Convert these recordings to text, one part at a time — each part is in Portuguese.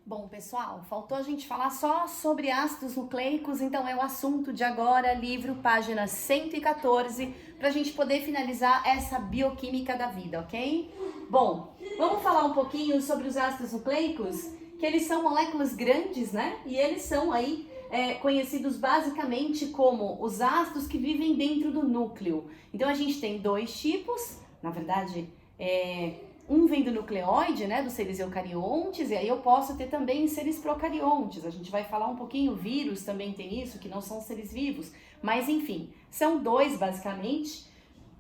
Bom, pessoal, faltou a gente falar só sobre ácidos nucleicos, então é o assunto de agora, livro, página 114, para a gente poder finalizar essa bioquímica da vida, ok? Bom, vamos falar um pouquinho sobre os ácidos nucleicos, que eles são moléculas grandes, né? E eles são aí conhecidos basicamente como os ácidos que vivem dentro do núcleo. Então a gente tem dois tipos, na verdade, um vem do nucleóide, né, dos seres eucariontes, e aí eu posso ter também seres procariontes. A gente vai falar um pouquinho, vírus também tem isso, que não são seres vivos. Mas enfim, são dois basicamente.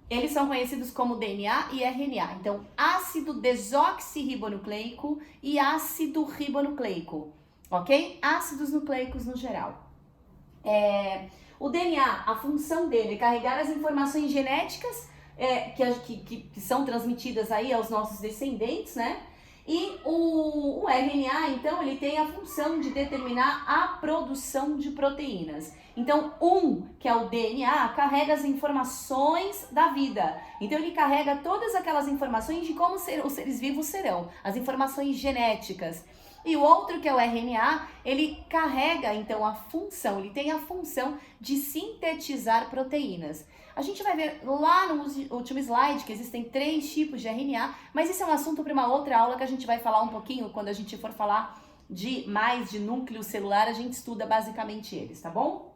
Eles são conhecidos como DNA e RNA. Então, ácido desoxirribonucleico e ácido ribonucleico, ok? Ácidos nucleicos no geral. O DNA, a função dele é carregar as informações genéticas que são transmitidas aí aos nossos descendentes, né? E o RNA, então, ele tem a função de determinar a produção de proteínas. Então, que é o DNA, carrega as informações da vida. Então, ele carrega todas aquelas informações de como os seres vivos serão, as informações genéticas. E o outro, que é o RNA, ele carrega, então, ele tem a função de sintetizar proteínas. A gente vai ver lá no último slide que existem 3 tipos de RNA, mas isso é um assunto para uma outra aula que a gente vai falar um pouquinho, quando a gente for falar de núcleo celular, a gente estuda basicamente eles, tá bom?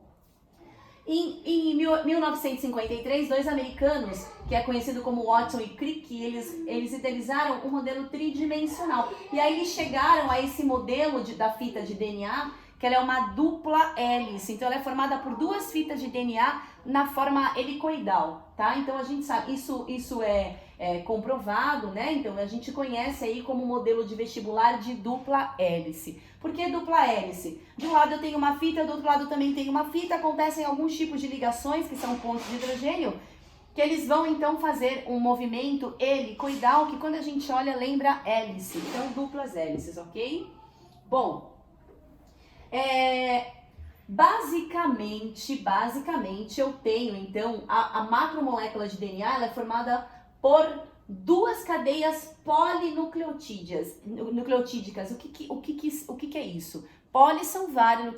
Em 1953, 2 americanos, que é conhecido como Watson e Crick, eles idealizaram um modelo tridimensional. E aí eles chegaram a esse modelo da fita de DNA, que ela é uma dupla hélice. Então ela é formada por 2 fitas de DNA na forma helicoidal, tá? Então a gente sabe, isso é comprovado, né? Então a gente conhece aí como modelo de vestibular de dupla hélice. Por que dupla hélice? De um lado eu tenho uma fita, do outro lado também tem uma fita, acontecem alguns tipos de ligações, que são pontos de hidrogênio, que eles vão então fazer um movimento helicoidal, que quando a gente olha lembra hélice. Então duplas hélices, ok? Bom, basicamente eu tenho então a macromolécula de DNA, ela é formada por 2 cadeias polinucleotídicas. O que é isso? Poli são vários,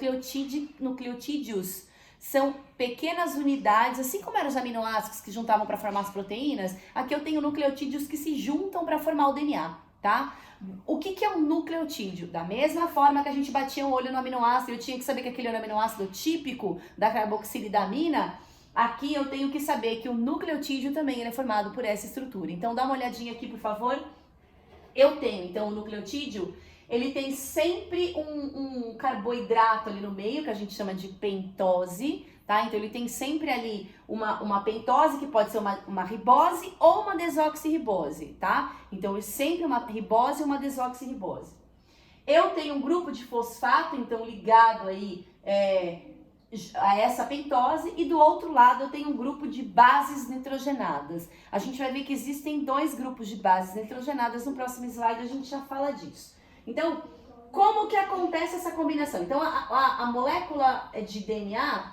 nucleotídeos são pequenas unidades, assim como eram os aminoácidos que juntavam para formar as proteínas, aqui eu tenho nucleotídeos que se juntam para formar o DNA, tá? O que é um nucleotídeo? Da mesma forma que a gente batia o olho no aminoácido, eu tinha que saber que aquele era o aminoácido típico da carboxilamina, aqui eu tenho que saber que o nucleotídeo também é formado por essa estrutura. Então dá uma olhadinha aqui, por favor. Eu tenho, então, o nucleotídeo, ele tem sempre um carboidrato ali no meio, que a gente chama de pentose, tá? Então ele tem sempre ali uma pentose, que pode ser uma ribose ou uma desoxirribose, tá? Então é sempre uma ribose ou uma desoxirribose. Eu tenho um grupo de fosfato, então ligado aí a essa pentose, e do outro lado eu tenho um grupo de bases nitrogenadas. A gente vai ver que existem 2 grupos de bases nitrogenadas, no próximo slide a gente já fala disso. Então, como que acontece essa combinação? Então, a molécula de DNA,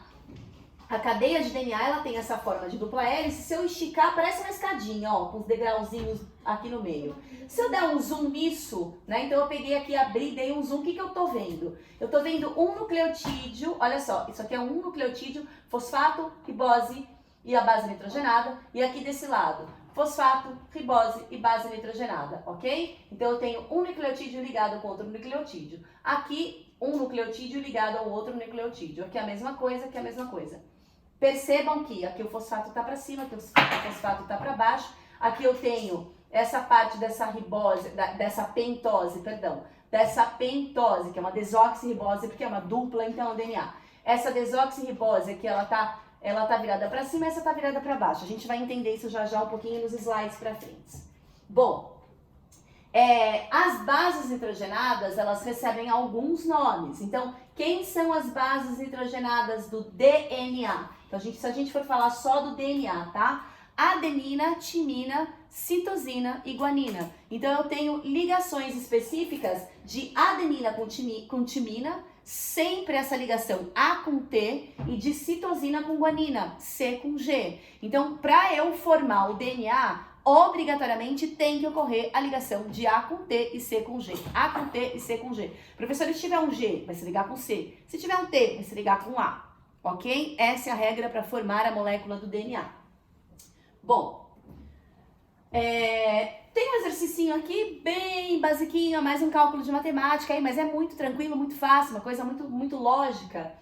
a cadeia de DNA, ela tem essa forma de dupla hélice. Se eu esticar, parece uma escadinha, ó, com os degrauzinhos aqui no meio. Se eu der um zoom nisso, né, então eu peguei aqui, abri, dei um zoom, o que eu tô vendo? Eu tô vendo um nucleotídeo, olha só, isso aqui é um nucleotídeo, fosfato, ribose e a base nitrogenada, e aqui desse lado, fosfato, ribose e base nitrogenada, ok? Então eu tenho um nucleotídeo ligado com outro nucleotídeo. Aqui, um nucleotídeo ligado ao outro nucleotídeo. Aqui é a mesma coisa, aqui é a mesma coisa. Percebam que aqui o fosfato está para cima, aqui o fosfato está para baixo. Aqui eu tenho essa parte dessa ribose, dessa pentose, que é uma desoxirribose, porque é uma dupla, então, o DNA. Essa desoxirribose aqui, ela tá virada para cima, essa tá virada para baixo. A gente vai entender isso já um pouquinho nos slides para frente. Bom, as bases nitrogenadas, elas recebem alguns nomes. Então, quem são as bases nitrogenadas do DNA? Então, se a gente for falar só do DNA, tá? Adenina, timina, citosina e guanina. Então, eu tenho ligações específicas de adenina com timina, sempre essa ligação A com T, e de citosina com guanina, C com G. Então, para eu formar o DNA, obrigatoriamente tem que ocorrer a ligação de A com T e C com G. A com T e C com G. Professor, se tiver um G, vai se ligar com C. Se tiver um T, vai se ligar com A. Ok? Essa é a regra para formar a molécula do DNA. Bom, tem um exercicinho aqui bem basiquinho, mais um cálculo de matemática aí, mas é muito tranquilo, muito fácil, uma coisa muito lógica.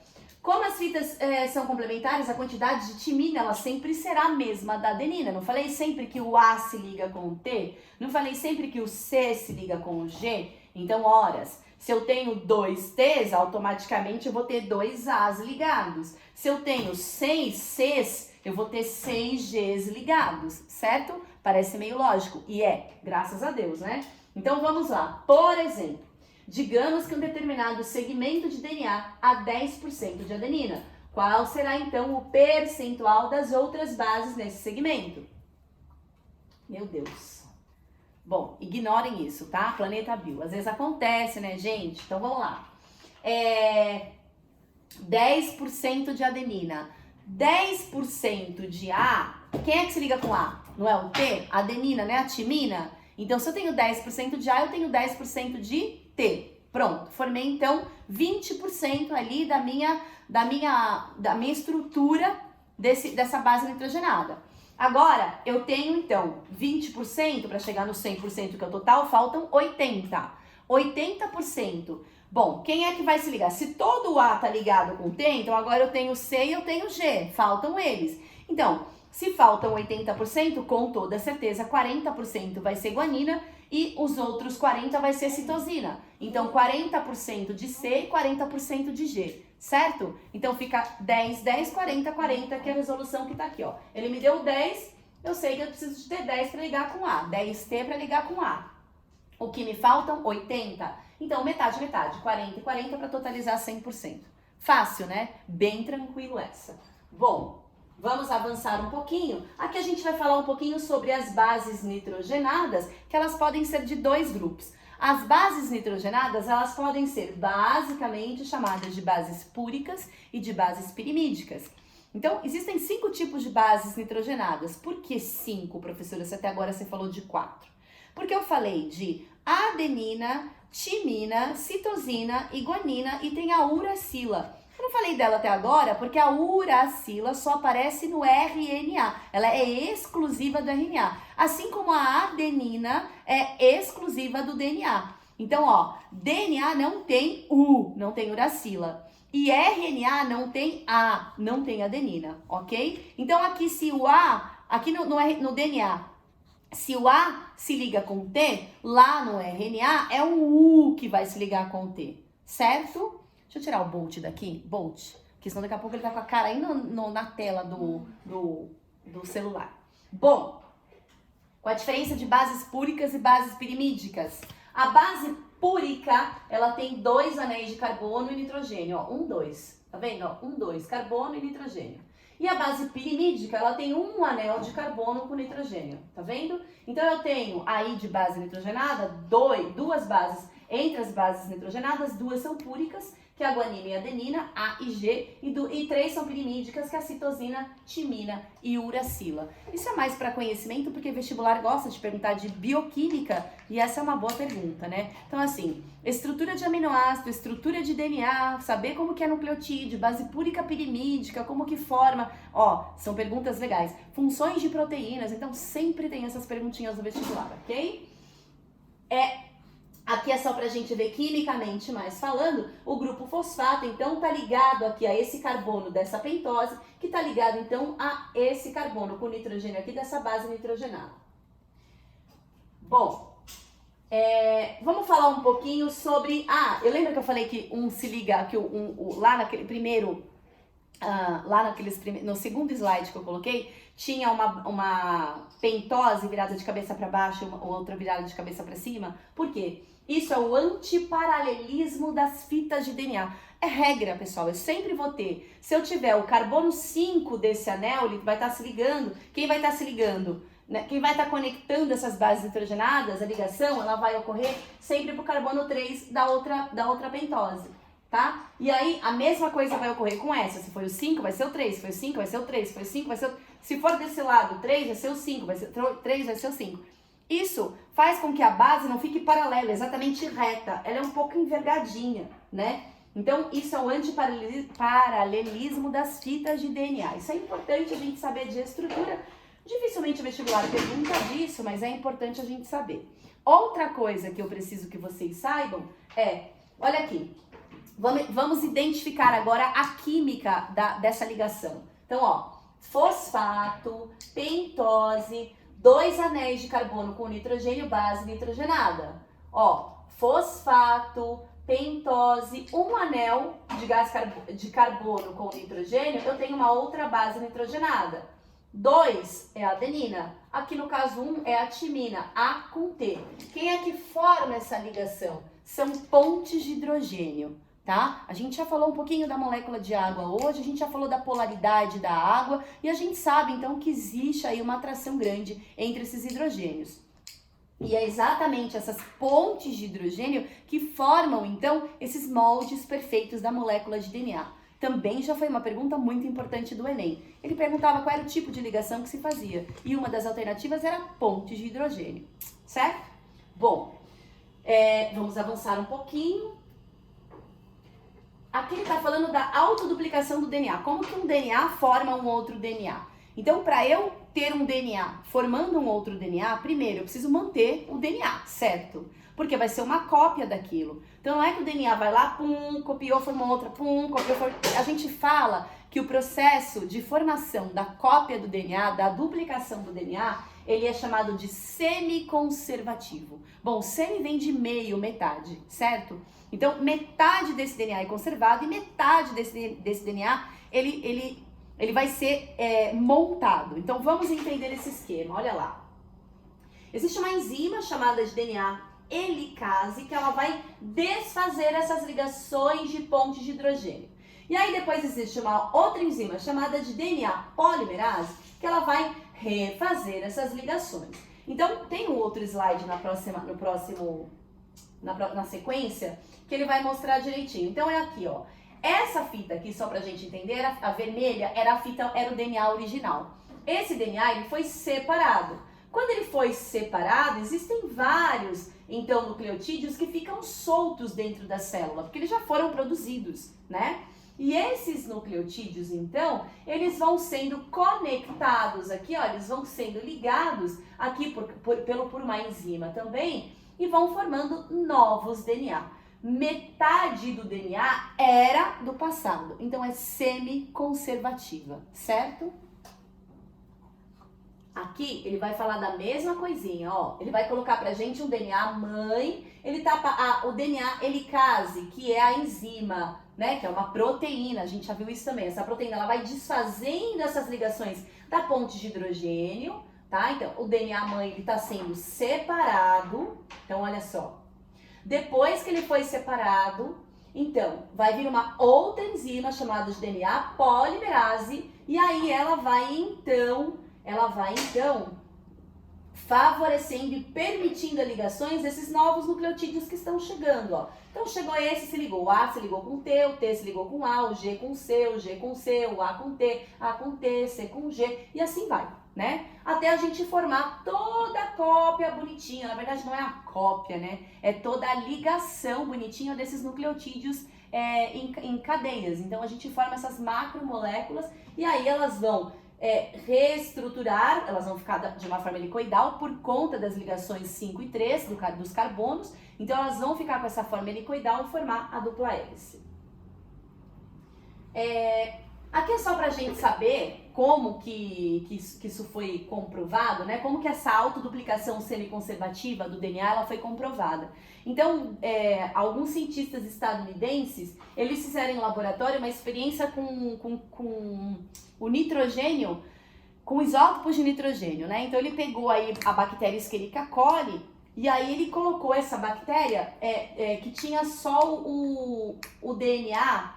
Como as fitas são complementares, a quantidade de timina ela sempre será a mesma da adenina. Não falei sempre que o A se liga com o T? Não falei sempre que o C se liga com o G? Então, horas. Se eu tenho 2 T's, automaticamente eu vou ter 2 A's ligados. Se eu tenho 6 C's, eu vou ter 6 G's ligados, certo? Parece meio lógico. E graças a Deus, né? Então vamos lá. Por exemplo, digamos que um determinado segmento de DNA há 10% de adenina. Qual será então o percentual das outras bases nesse segmento? Meu Deus. Bom, ignorem isso, tá? Planeta Bio. Às vezes acontece, né, gente? Então vamos lá. 10% de adenina. 10% de A, quem é que se liga com A? Não é o T? A adenina, né? A timina? Então, se eu tenho 10% de A, eu tenho 10% de T. Pronto, formei então 20% ali da minha estrutura dessa base nitrogenada. Agora, eu tenho então 20% para chegar no 100% que é o total, faltam 80%. 80%. Bom, quem é que vai se ligar? Se todo o A tá ligado com T, então agora eu tenho C e eu tenho G, faltam eles. Então, se faltam 80%, com toda certeza 40% vai ser guanina e os outros 40% vai ser citosina. Então, 40% de C e 40% de G, certo? Então, fica 10, 10, 40, 40, que é a resolução que tá aqui, ó. Ele me deu 10, eu sei que eu preciso de ter 10 para ligar com A, 10T para ligar com A. O que me faltam? 80. Então, metade, metade, 40 e 40 para totalizar 100%. Fácil, né? Bem tranquilo essa. Bom, vamos avançar um pouquinho. Aqui a gente vai falar um pouquinho sobre as bases nitrogenadas, que elas podem ser de 2 grupos. As bases nitrogenadas, elas podem ser basicamente chamadas de bases púricas e de bases pirimídicas. Então, existem 5 tipos de bases nitrogenadas. Por que 5, professora? Se até agora você falou de 4. Porque eu falei de adenina, timina, citosina e guanina e tem a uracila. Eu não falei dela até agora porque a uracila só aparece no RNA. Ela é exclusiva do RNA. Assim como a adenina é exclusiva do DNA. Então, ó, DNA não tem U, não tem uracila. E RNA não tem A, não tem adenina, ok? Então, aqui se o A, aqui no DNA, se o A se liga com T, lá no RNA é o U que vai se ligar com o T, certo? Deixa eu tirar o Bolt daqui, Bolt, porque senão daqui a pouco ele tá com a cara aí na tela do celular. Bom, qual a diferença de bases púricas e bases pirimídicas? A base púrica, ela tem 2 anéis de carbono e nitrogênio, ó, 1, 2, tá vendo? Ó, 1, 2, carbono e nitrogênio. E a base pirimídica, ela tem 1 anel de carbono com nitrogênio, tá vendo? Então, eu tenho aí de base nitrogenada 2 bases. Entre as bases nitrogenadas, 2 são púricas, que é a guanina e a adenina, A e G, e 3 são pirimídicas, que é a citosina, timina e uracila. Isso é mais para conhecimento, porque vestibular gosta de perguntar de bioquímica, e essa é uma boa pergunta, né? Então, assim, estrutura de aminoácido, estrutura de DNA, saber como que é nucleotídeo, base púrica pirimídica, como que forma, ó, são perguntas legais. Funções de proteínas, então sempre tem essas perguntinhas no vestibular, ok? Aqui é só pra gente ver quimicamente mais falando, o grupo fosfato, então, tá ligado aqui a esse carbono dessa pentose, que tá ligado, então, a esse carbono com nitrogênio aqui dessa base nitrogenada. Bom, vamos falar um pouquinho sobre... eu lembro que eu falei que um se liga, que lá naquele primeiro... no segundo slide que eu coloquei, tinha uma pentose virada de cabeça para baixo e outra virada de cabeça para cima. Por quê? Isso é o antiparalelismo das fitas de DNA. É regra, pessoal, eu sempre vou ter. Se eu tiver o carbono 5 desse anel, ele vai estar se ligando. Quem vai estar se ligando? Né? Quem vai estar conectando essas bases nitrogenadas, a ligação, ela vai ocorrer sempre para o carbono 3 da outra pentose. Tá? E aí, a mesma coisa vai ocorrer com essa. Se foi o 5, vai ser o 3. Se foi o 5, vai ser o 3. Se foi o 5, vai ser o... Se for desse lado 3, vai ser o 5, 3 vai ser o 5. Isso faz com que a base não fique paralela, exatamente reta. Ela é um pouco envergadinha, né? Então, isso é o antiparalelismo das fitas de DNA. Isso é importante a gente saber de estrutura. Dificilmente o vestibular pergunta disso, mas é importante a gente saber. Outra coisa que eu preciso que vocês saibam é, olha aqui, vamos identificar agora a química dessa ligação. Então, ó, fosfato, pentose, 2 anéis de carbono com nitrogênio, base nitrogenada. Ó, fosfato, pentose, 1 anel de carbono com nitrogênio, eu tenho uma outra base nitrogenada. 2 é a adenina. Aqui no caso 1 é a timina, A com T. Quem é que forma essa ligação? São pontes de hidrogênio, tá? A gente já falou um pouquinho da molécula de água hoje, a gente já falou da polaridade da água e a gente sabe então que existe aí uma atração grande entre esses hidrogênios. E é exatamente essas pontes de hidrogênio que formam então esses moldes perfeitos da molécula de DNA. Também já foi uma pergunta muito importante do Enem. Ele perguntava qual era o tipo de ligação que se fazia. E uma das alternativas era ponte de hidrogênio, certo? Bom, vamos avançar um pouquinho. Aqui ele está falando da autoduplicação do DNA. Como que um DNA forma um outro DNA? Então, para eu ter um DNA formando um outro DNA, primeiro eu preciso manter o DNA, certo? Porque vai ser uma cópia daquilo. Então não é que o DNA vai lá, pum, copiou, formou outra, pum, copiou, formou... A gente fala que o processo de formação da cópia do DNA, da duplicação do DNA, ele é chamado de semiconservativo. Bom, semi vem de meio, metade, certo? Então metade desse DNA é conservado e metade desse DNA, ele vai ser montado. Então vamos entender esse esquema, olha lá. Existe uma enzima chamada de DNA helicase, que ela vai desfazer essas ligações de pontes de hidrogênio. E aí depois existe uma outra enzima chamada de DNA polimerase, que ela vai refazer essas ligações. Então tem um outro slide na sequência, que ele vai mostrar direitinho. Então é aqui, ó. Essa fita aqui, só pra gente entender, a vermelha era o DNA original. Esse DNA ele foi separado. Quando ele foi separado, existem vários, então, nucleotídeos que ficam soltos dentro da célula, porque eles já foram produzidos, né? E esses nucleotídeos, então, eles vão sendo conectados aqui, ó, eles vão sendo ligados aqui por uma enzima também e vão formando novos DNA. Metade do DNA era do passado, então é semi-conservativa, certo? Aqui ele vai falar da mesma coisinha, ó. Ele vai colocar pra gente um DNA mãe, ele tapa o DNA helicase, que é a enzima, né, que é uma proteína, a gente já viu isso também. Essa proteína, ela vai desfazendo essas ligações da ponte de hidrogênio, tá? Então, o DNA mãe, ele tá sendo separado. Então, olha só. Depois que ele foi separado, então, vai vir uma outra enzima chamada de DNA polimerase, e aí ela vai então favorecendo e permitindo a ligações desses novos nucleotídeos que estão chegando, ó. Então chegou esse, se ligou, o A se ligou com o T, o T se ligou com o A, o G com o C, o G com o C, o A com o T, A com o T, C com o G, e assim vai, né? Até a gente formar toda a cópia bonitinha, na verdade não é a cópia, né? É toda a ligação bonitinha desses nucleotídeos em cadeias. Então a gente forma essas macromoléculas e aí elas vão reestruturar, elas vão ficar de uma forma helicoidal por conta das ligações 5 e 3 dos carbonos, então elas vão ficar com essa forma helicoidal e formar a dupla hélice. Aqui é só pra gente saber como que isso foi comprovado, né? Como que essa autoduplicação semiconservativa do DNA ela foi comprovada. Então, alguns cientistas estadunidenses, eles fizeram em laboratório uma experiência com o nitrogênio, com isótopos de nitrogênio, né? Então ele pegou aí a bactéria Escherichia coli e aí ele colocou essa bactéria que tinha só o DNA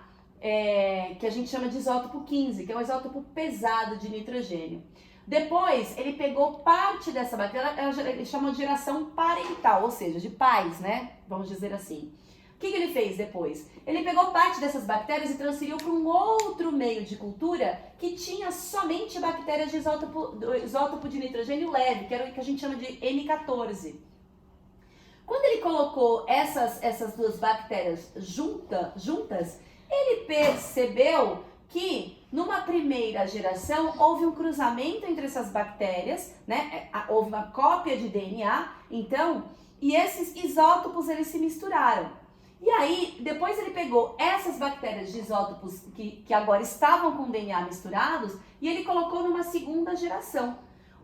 que a gente chama de isótopo 15, que é um isótopo pesado de nitrogênio. Depois ele pegou parte dessa bactéria, ele chamou de geração parental, ou seja, de pais, né? Vamos dizer assim. O que ele fez depois? Ele pegou parte dessas bactérias e transferiu para um outro meio de cultura que tinha somente bactérias de isótopo de nitrogênio leve, que era o que a gente chama de N14. Quando ele colocou essas duas bactérias juntas, ele percebeu que numa primeira geração houve um cruzamento entre essas bactérias, né? Houve uma cópia de DNA, então, e esses isótopos eles se misturaram. E aí, depois ele pegou essas bactérias de isótopos que agora estavam com DNA misturados e ele colocou numa segunda geração.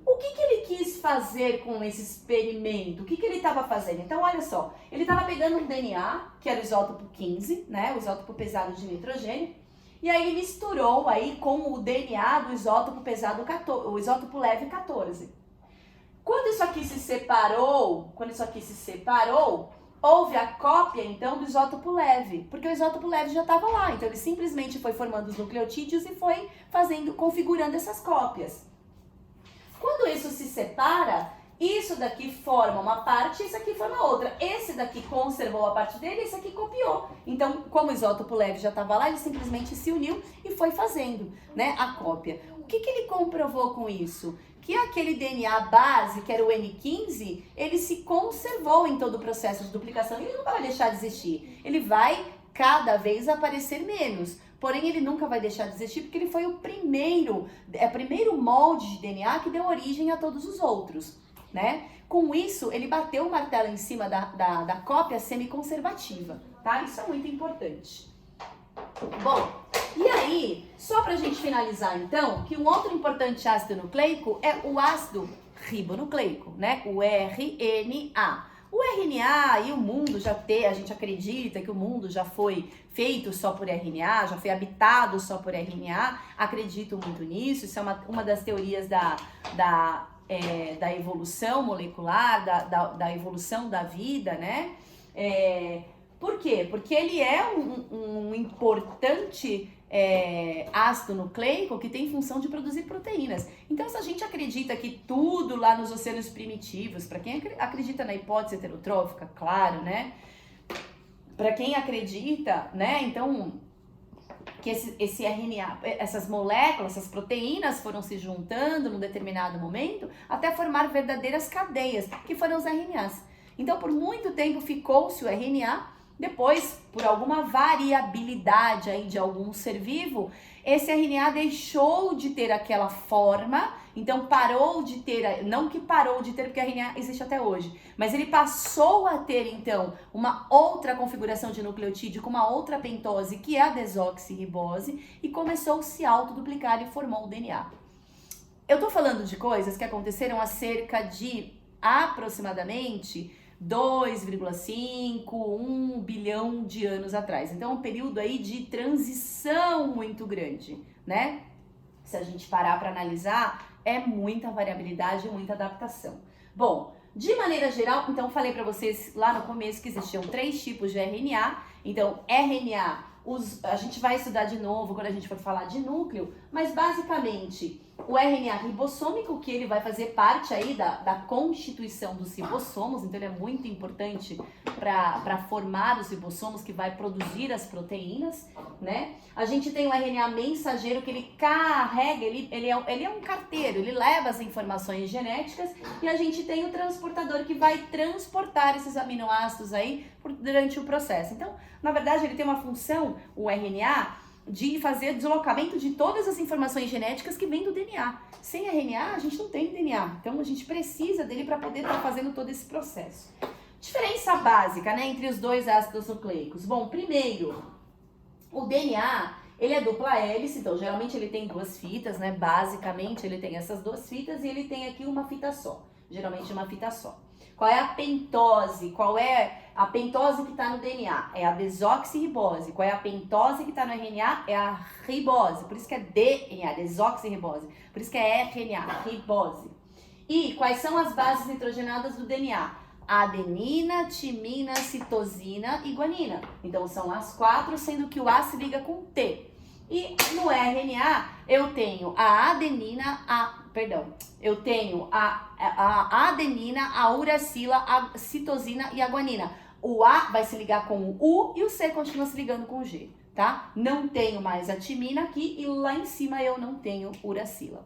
O que ele quis fazer com esse experimento? O que ele estava fazendo? Então, olha só, ele estava pegando um DNA, que era o isótopo 15, né, o isótopo pesado de nitrogênio, e aí ele misturou aí com o DNA do isótopo pesado 14, o isótopo leve 14. Quando isso aqui se separou, houve a cópia, então, do isótopo leve, porque o isótopo leve já estava lá, então ele simplesmente foi formando os nucleotídeos e foi configurando essas cópias. Quando isso se separa, isso daqui forma uma parte, isso aqui forma outra. Esse daqui conservou a parte dele, esse aqui copiou. Então, como o isótopo leve já estava lá, ele simplesmente se uniu e foi fazendo, né, a cópia. O que ele comprovou com isso? Que aquele DNA base, que era o N15, ele se conservou em todo o processo de duplicação. Ele nunca vai deixar de existir. Ele vai cada vez aparecer menos. Porém, ele nunca vai deixar de existir porque ele foi o primeiro molde de DNA que deu origem a todos os outros, né? Com isso, ele bateu o martelo em cima da cópia semiconservativa, tá? Isso é muito importante. Bom, e aí, só pra gente finalizar então, que um outro importante ácido nucleico é o ácido ribonucleico, né? O RNA. O RNA e o mundo a gente acredita que o mundo já foi feito só por RNA, já foi habitado só por RNA, acredito muito nisso, isso é uma das teorias da evolução molecular, da evolução da vida, né? Por quê? Porque ele é um importante ácido nucleico que tem função de produzir proteínas. Então, se a gente acredita que tudo lá nos oceanos primitivos, para quem acredita na hipótese heterotrófica, claro, né? Para quem acredita, né? Então, que esse RNA, essas moléculas, essas proteínas foram se juntando num determinado momento até formar verdadeiras cadeias, que foram os RNAs. Então, por muito tempo ficou-se o RNA. Depois, por alguma variabilidade aí de algum ser vivo, esse RNA deixou de ter aquela forma, então parou de ter, não que parou de ter, porque o RNA existe até hoje, mas ele passou a ter então uma outra configuração de nucleotídeo com uma outra pentose, que é a desoxirribose, e começou a se autoduplicar e formou o DNA. Eu tô falando de coisas que aconteceram há cerca de aproximadamente 2,5, 1 bilhão de anos atrás. Então, é um período aí de transição muito grande, né? Se a gente parar para analisar, é muita variabilidade e muita adaptação. Bom, de maneira geral, então, falei para vocês lá no começo que existiam 3 tipos de RNA. Então, RNA, a gente vai estudar de novo quando a gente for falar de núcleo, mas basicamente o RNA ribossômico, que ele vai fazer parte aí da constituição dos ribossomos, então ele é muito importante para formar os ribossomos, que vai produzir as proteínas, né? A gente tem o RNA mensageiro, que ele carrega, ele é um carteiro, ele leva as informações genéticas, e a gente tem o transportador, que vai transportar esses aminoácidos aí durante o processo. Então, na verdade, ele tem uma função, o RNA, de fazer deslocamento de todas as informações genéticas que vêm do DNA. Sem RNA, a gente não tem DNA. Então, a gente precisa dele para poder estar fazendo todo esse processo. Diferença básica, né, entre os dois ácidos nucleicos. Bom, primeiro, o DNA, ele é dupla hélice, então geralmente ele tem 2 fitas, né? Basicamente, ele tem essas 2 fitas e ele tem aqui uma fita só. Geralmente uma fita só. Qual é a pentose? Qual é a pentose que está no DNA? É a desoxirribose. Qual é a pentose que está no RNA? É a ribose. Por isso que é DNA, desoxirribose. Por isso que é RNA, ribose. E quais são as bases nitrogenadas do DNA? Adenina, timina, citosina e guanina. Então são as 4, sendo que o A se liga com T. E no RNA eu tenho a adenina, eu tenho a adenina, a uracila, a citosina e a guanina. O A vai se ligar com o U e o C continua se ligando com o G, tá? Não tenho mais a timina aqui e lá em cima eu não tenho uracila.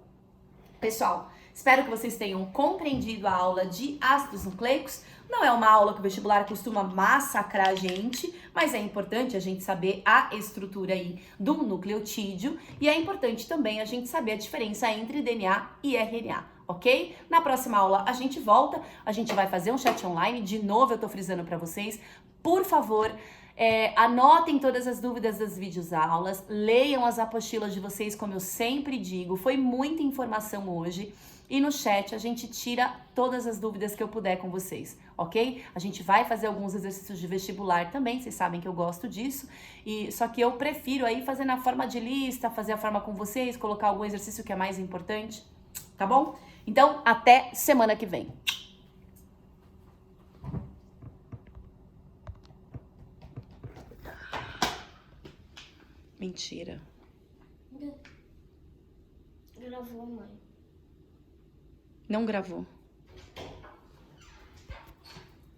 Pessoal, espero que vocês tenham compreendido a aula de ácidos nucleicos. Não é uma aula que o vestibular costuma massacrar a gente, mas é importante a gente saber a estrutura aí do nucleotídeo e é importante também a gente saber a diferença entre DNA e RNA, ok? Na próxima aula a gente volta, a gente vai fazer um chat online, de novo eu tô frisando para vocês, por favor, anotem todas as dúvidas das videoaulas, leiam as apostilas de vocês, como eu sempre digo, foi muita informação hoje. E no chat a gente tira todas as dúvidas que eu puder com vocês, ok? A gente vai fazer alguns exercícios de vestibular também, vocês sabem que eu gosto disso. Só que eu prefiro aí fazer na forma de lista, fazer a forma com vocês, colocar algum exercício que é mais importante, tá bom? Então, até semana que vem. Mentira. Gravou, mãe. Não gravou.